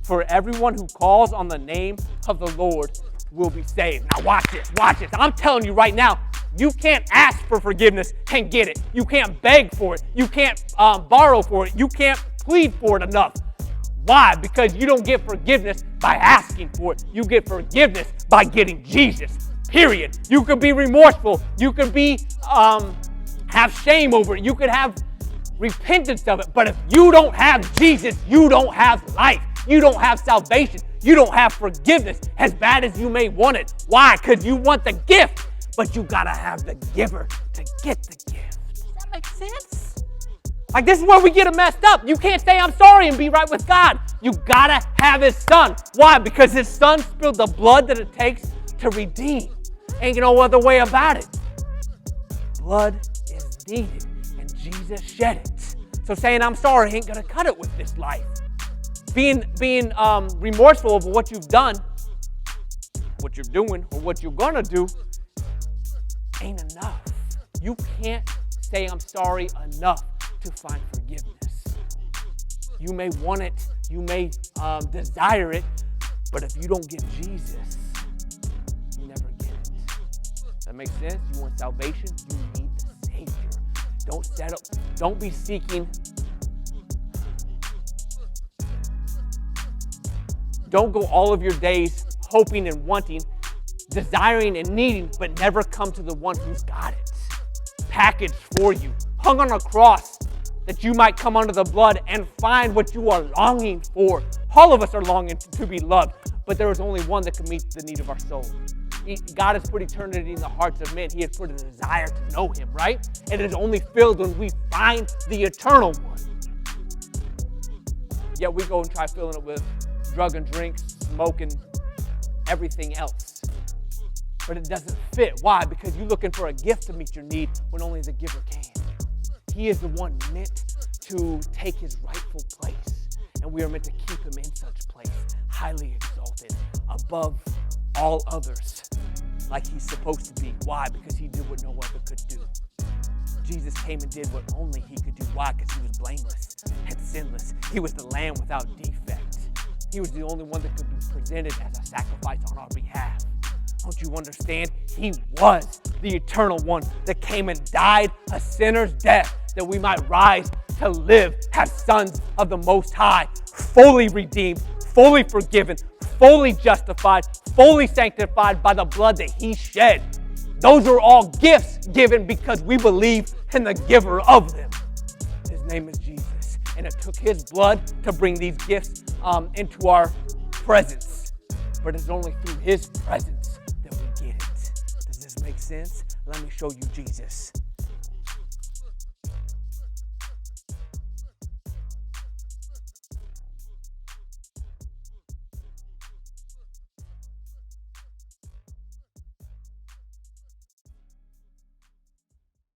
For everyone who calls on the name of the Lord will be saved. Now watch this, watch this. I'm telling you right now, you can't ask for forgiveness and get it. You can't beg for it. You can't borrow for it. You can't plead for it enough. Why? Because you don't get forgiveness by asking for it. You get forgiveness by getting Jesus, period. You could be remorseful. You could be have shame over it. You could have repentance of it. But if you don't have Jesus, you don't have life. You don't have salvation. You don't have forgiveness, as bad as you may want it. Why? Because you want the gift, but you gotta have the giver to get the gift. Does that make sense? Like, this is where we get it messed up. You can't say I'm sorry and be right with God. You gotta have his son. Why? Because his son spilled the blood that it takes to redeem. Ain't no other way about it. Blood is needed, and Jesus shed it. So saying I'm sorry ain't gonna cut it with this life. Being remorseful over what you've done, what you're doing, or what you're gonna do ain't enough. You can't say I'm sorry enough to find forgiveness. You may want it, you may desire it, but if you don't get Jesus, you never get it. Does that make sense? You want salvation? You need the Savior. Don't settle. Don't be seeking. Don't go all of your days hoping and wanting, desiring and needing, but never come to the one who's got it. Packaged for you, hung on a cross, that you might come under the blood and find what you are longing for. All of us are longing to be loved, but there is only one that can meet the need of our soul. God has put eternity in the hearts of men. He has put a desire to know him, right? And it is only filled when we find the eternal one. Yet we go and try filling it with drug and drink, smoke, and everything else. But it doesn't fit. Why? Because you're looking for a gift to meet your need when only the giver can. He is the one meant to take his rightful place. And we are meant to keep him in such place, highly exalted, above all others, like he's supposed to be. Why? Because he did what no other could do. Jesus came and did what only he could do. Why? Because he was blameless and sinless. He was the lamb without defect. He was the only one that could be presented as a sacrifice on our behalf. Don't you understand? He was the eternal one that came and died a sinner's death that we might rise to live as sons of the Most High, fully redeemed, fully forgiven, fully justified, fully sanctified by the blood that he shed. Those are all gifts given because we believe in the giver of them. His name is Jesus. And it took his blood to bring these gifts into our presence. But it's only through his presence that we get it. Does this make sense? Let me show you Jesus.